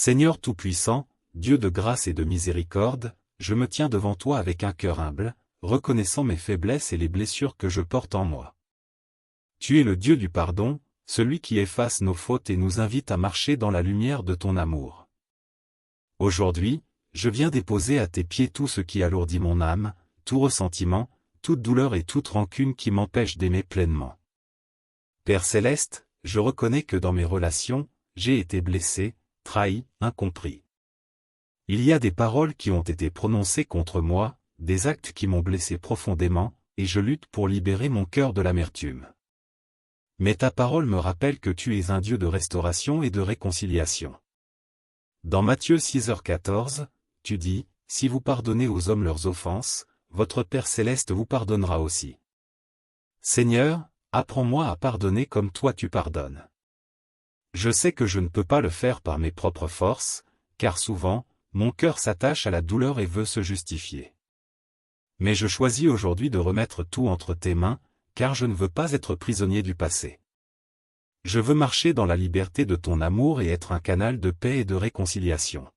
Seigneur Tout-Puissant, Dieu de grâce et de miséricorde, je me tiens devant toi avec un cœur humble, reconnaissant mes faiblesses et les blessures que je porte en moi. Tu es le Dieu du pardon, celui qui efface nos fautes et nous invite à marcher dans la lumière de ton amour. Aujourd'hui, je viens déposer à tes pieds tout ce qui alourdit mon âme, tout ressentiment, toute douleur et toute rancune qui m'empêche d'aimer pleinement. Père Céleste, je reconnais que dans mes relations, j'ai été blessé, trahi, incompris. Il y a des paroles qui ont été prononcées contre moi, des actes qui m'ont blessé profondément, et je lutte pour libérer mon cœur de l'amertume. Mais ta parole me rappelle que tu es un Dieu de restauration et de réconciliation. Dans Matthieu 6h14, tu dis, « Si vous pardonnez aux hommes leurs offenses, votre Père Céleste vous pardonnera aussi. » Seigneur, apprends-moi à pardonner comme toi tu pardonnes. Je sais que je ne peux pas le faire par mes propres forces, car souvent, mon cœur s'attache à la douleur et veut se justifier. Mais je choisis aujourd'hui de remettre tout entre tes mains, car je ne veux pas être prisonnier du passé. Je veux marcher dans la liberté de ton amour et être un canal de paix et de réconciliation.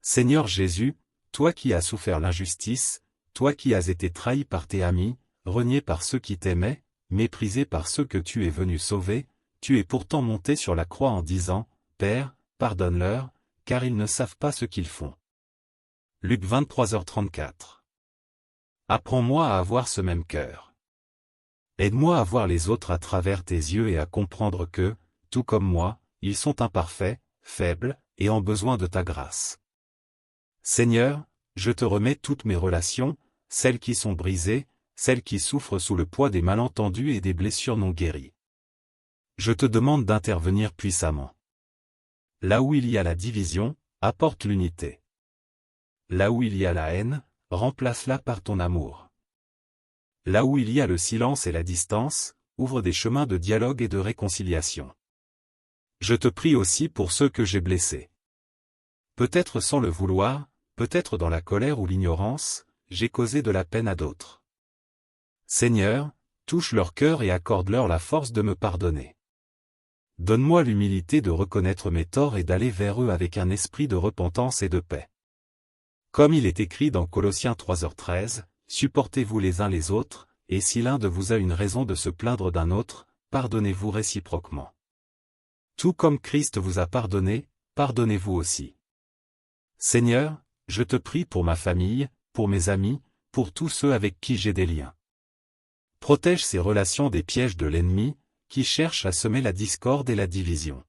Seigneur Jésus, toi qui as souffert l'injustice, toi qui as été trahi par tes amis, renié par ceux qui t'aimaient, méprisé par ceux que tu es venu sauver, tu es pourtant monté sur la croix en disant, « Père, pardonne-leur, car ils ne savent pas ce qu'ils font. » Luc 23h34. Apprends-moi à avoir ce même cœur. Aide-moi à voir les autres à travers tes yeux et à comprendre que, tout comme moi, ils sont imparfaits, faibles, et ont besoin de ta grâce. Seigneur, je te remets toutes mes relations, celles qui sont brisées, celles qui souffrent sous le poids des malentendus et des blessures non guéries. Je te demande d'intervenir puissamment. Là où il y a la division, apporte l'unité. Là où il y a la haine, remplace-la par ton amour. Là où il y a le silence et la distance, ouvre des chemins de dialogue et de réconciliation. Je te prie aussi pour ceux que j'ai blessés. Peut-être sans le vouloir, peut-être dans la colère ou l'ignorance, j'ai causé de la peine à d'autres. Seigneur, touche leur cœur et accorde-leur la force de me pardonner. Donne-moi l'humilité de reconnaître mes torts et d'aller vers eux avec un esprit de repentance et de paix. Comme il est écrit dans Colossiens 3h13, supportez-vous les uns les autres, et si l'un de vous a une raison de se plaindre d'un autre, pardonnez-vous réciproquement. Tout comme Christ vous a pardonné, pardonnez-vous aussi. Seigneur, je te prie pour ma famille, pour mes amis, pour tous ceux avec qui j'ai des liens. Protège ces relations des pièges de l'ennemi, qui cherche à semer la discorde et la division.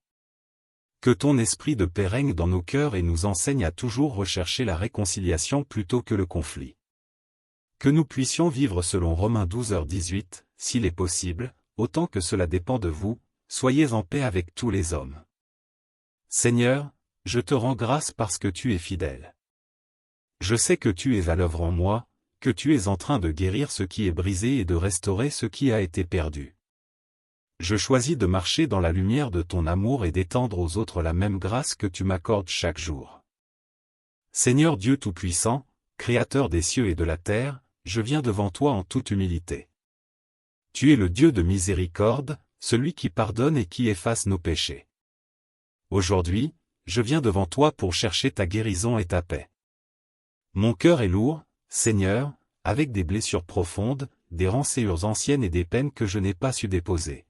Que ton esprit de paix règne dans nos cœurs et nous enseigne à toujours rechercher la réconciliation plutôt que le conflit. Que nous puissions vivre selon Romains 12h18, s'il est possible, autant que cela dépend de vous, soyez en paix avec tous les hommes. Seigneur, je te rends grâce parce que tu es fidèle. Je sais que tu es à l'œuvre en moi, que tu es en train de guérir ce qui est brisé et de restaurer ce qui a été perdu. Je choisis de marcher dans la lumière de ton amour et d'étendre aux autres la même grâce que tu m'accordes chaque jour. Seigneur Dieu Tout-Puissant, Créateur des cieux et de la terre, je viens devant toi en toute humilité. Tu es le Dieu de miséricorde, celui qui pardonne et qui efface nos péchés. Aujourd'hui, je viens devant toi pour chercher ta guérison et ta paix. Mon cœur est lourd, Seigneur, avec des blessures profondes, des rancœurs anciennes et des peines que je n'ai pas su déposer.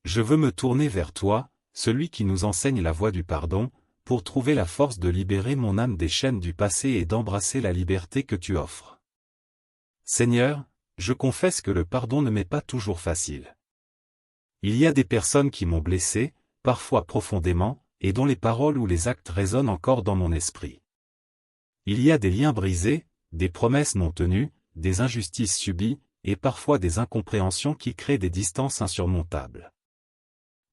Je veux me tourner vers toi, celui qui nous enseigne la voie du pardon, pour trouver la force de libérer mon âme des chaînes du passé et d'embrasser la liberté que tu offres. Seigneur, je confesse que le pardon ne m'est pas toujours facile. Il y a des personnes qui m'ont blessé, parfois profondément, et dont les paroles ou les actes résonnent encore dans mon esprit. Il y a des liens brisés, des promesses non tenues, des injustices subies, et parfois des incompréhensions qui créent des distances insurmontables.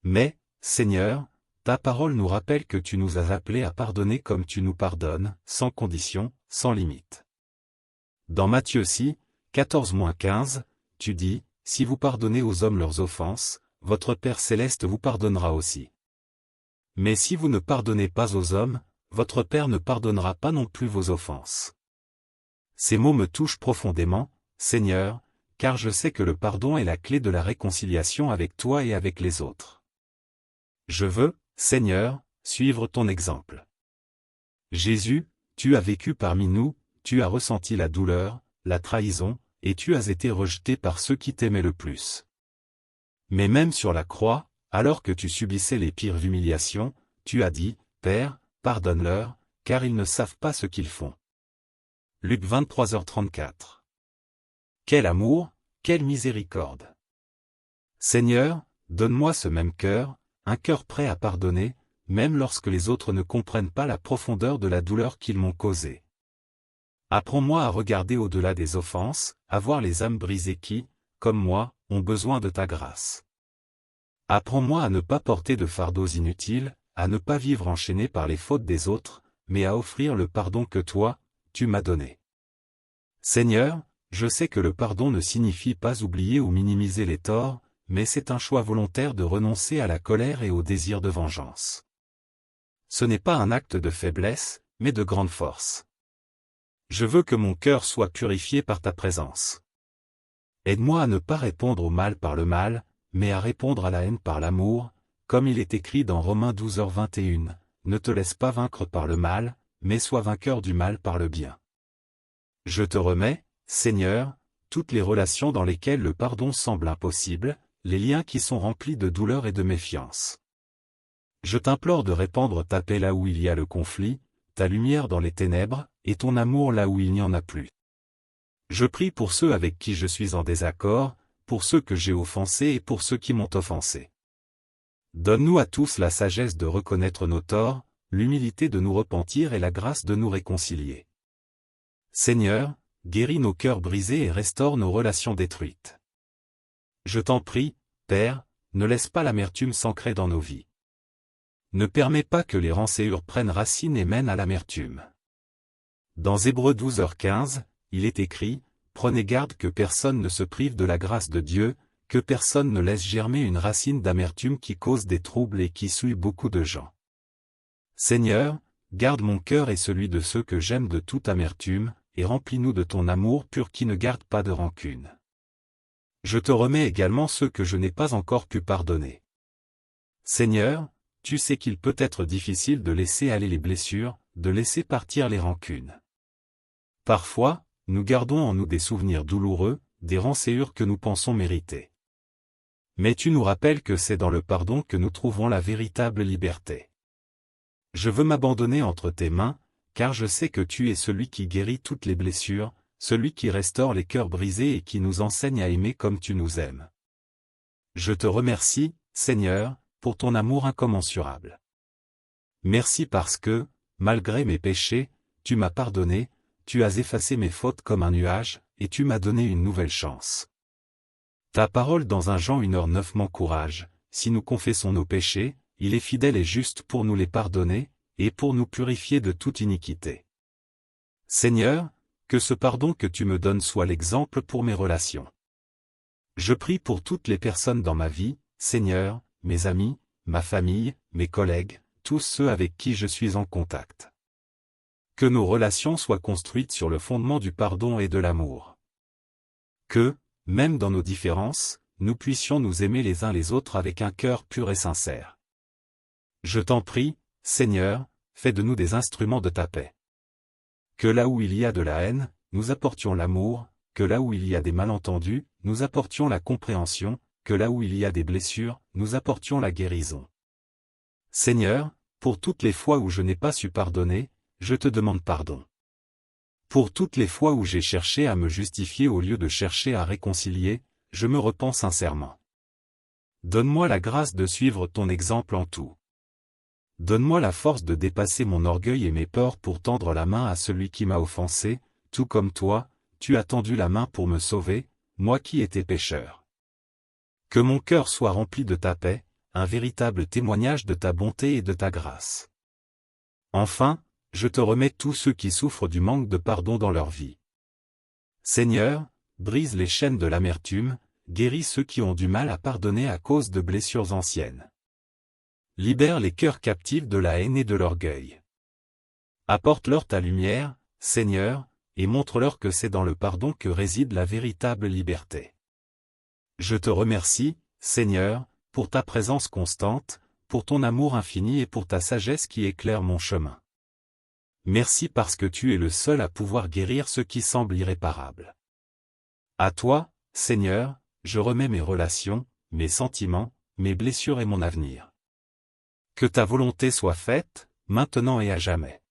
Mais, Seigneur, ta parole nous rappelle que tu nous as appelés à pardonner comme tu nous pardonnes, sans condition, sans limite. Dans Matthieu 6, 14-15, tu dis, « Si vous pardonnez aux hommes leurs offenses, votre Père Céleste vous pardonnera aussi. Mais si vous ne pardonnez pas aux hommes, votre Père ne pardonnera pas non plus vos offenses. » Ces mots me touchent profondément, Seigneur, car je sais que le pardon est la clé de la réconciliation avec toi et avec les autres. Je veux, Seigneur, suivre ton exemple. Jésus, tu as vécu parmi nous, tu as ressenti la douleur, la trahison, et tu as été rejeté par ceux qui t'aimaient le plus. Mais même sur la croix, alors que tu subissais les pires humiliations, tu as dit, « Père, pardonne-leur, car ils ne savent pas ce qu'ils font. » Luc 23h34. Quel amour, quelle miséricorde! Seigneur, donne-moi ce même cœur, un cœur prêt à pardonner, même lorsque les autres ne comprennent pas la profondeur de la douleur qu'ils m'ont causée. Apprends-moi à regarder au-delà des offenses, à voir les âmes brisées qui, comme moi, ont besoin de ta grâce. Apprends-moi à ne pas porter de fardeaux inutiles, à ne pas vivre enchaîné par les fautes des autres, mais à offrir le pardon que toi, tu m'as donné. Seigneur, je sais que le pardon ne signifie pas oublier ou minimiser les torts, mais c'est un choix volontaire de renoncer à la colère et au désir de vengeance. Ce n'est pas un acte de faiblesse, mais de grande force. Je veux que mon cœur soit purifié par ta présence. Aide-moi à ne pas répondre au mal par le mal, mais à répondre à la haine par l'amour, comme il est écrit dans Romains 12h21, ne te laisse pas vaincre par le mal, mais sois vainqueur du mal par le bien. Je te remets, Seigneur, toutes les relations dans lesquelles le pardon semble impossible, les liens qui sont remplis de douleur et de méfiance. Je t'implore de répandre ta paix là où il y a le conflit, ta lumière dans les ténèbres, et ton amour là où il n'y en a plus. Je prie pour ceux avec qui je suis en désaccord, pour ceux que j'ai offensés et pour ceux qui m'ont offensé. Donne-nous à tous la sagesse de reconnaître nos torts, l'humilité de nous repentir et la grâce de nous réconcilier. Seigneur, guéris nos cœurs brisés et restaure nos relations détruites. Je t'en prie, Père, ne laisse pas l'amertume s'ancrer dans nos vies. Ne permets pas que les rancœurs prennent racine et mènent à l'amertume. Dans Hébreux 12h15, il est écrit, « Prenez garde que personne ne se prive de la grâce de Dieu, que personne ne laisse germer une racine d'amertume qui cause des troubles et qui souille beaucoup de gens. » Seigneur, garde mon cœur et celui de ceux que j'aime de toute amertume, et remplis-nous de ton amour pur qui ne garde pas de rancune. Je te remets également ceux que je n'ai pas encore pu pardonner. Seigneur, tu sais qu'il peut être difficile de laisser aller les blessures, de laisser partir les rancunes. Parfois, nous gardons en nous des souvenirs douloureux, des rancœurs que nous pensons mériter. Mais tu nous rappelles que c'est dans le pardon que nous trouvons la véritable liberté. Je veux m'abandonner entre tes mains, car je sais que tu es celui qui guérit toutes les blessures, celui qui restaure les cœurs brisés et qui nous enseigne à aimer comme tu nous aimes. Je te remercie, Seigneur, pour ton amour incommensurable. Merci parce que, malgré mes péchés, tu m'as pardonné, tu as effacé mes fautes comme un nuage, et tu m'as donné une nouvelle chance. Ta parole dans 1 Jean 1h9 m'encourage, si nous confessons nos péchés, il est fidèle et juste pour nous les pardonner, et pour nous purifier de toute iniquité. Seigneur, que ce pardon que tu me donnes soit l'exemple pour mes relations. Je prie pour toutes les personnes dans ma vie, Seigneur, mes amis, ma famille, mes collègues, tous ceux avec qui je suis en contact. Que nos relations soient construites sur le fondement du pardon et de l'amour. Que, même dans nos différences, nous puissions nous aimer les uns les autres avec un cœur pur et sincère. Je t'en prie, Seigneur, fais de nous des instruments de ta paix. Que là où il y a de la haine, nous apportions l'amour, que là où il y a des malentendus, nous apportions la compréhension, que là où il y a des blessures, nous apportions la guérison. Seigneur, pour toutes les fois où je n'ai pas su pardonner, je te demande pardon. Pour toutes les fois où j'ai cherché à me justifier au lieu de chercher à réconcilier, je me repens sincèrement. Donne-moi la grâce de suivre ton exemple en tout. Donne-moi la force de dépasser mon orgueil et mes peurs pour tendre la main à celui qui m'a offensé, tout comme toi, tu as tendu la main pour me sauver, moi qui étais pécheur. Que mon cœur soit rempli de ta paix, un véritable témoignage de ta bonté et de ta grâce. Enfin, je te remets tous ceux qui souffrent du manque de pardon dans leur vie. Seigneur, brise les chaînes de l'amertume, guéris ceux qui ont du mal à pardonner à cause de blessures anciennes. Libère les cœurs captifs de la haine et de l'orgueil. Apporte-leur ta lumière, Seigneur, et montre-leur que c'est dans le pardon que réside la véritable liberté. Je te remercie, Seigneur, pour ta présence constante, pour ton amour infini et pour ta sagesse qui éclaire mon chemin. Merci parce que tu es le seul à pouvoir guérir ce qui semble irréparable. À toi, Seigneur, je remets mes relations, mes sentiments, mes blessures et mon avenir. Que ta volonté soit faite, maintenant et à jamais.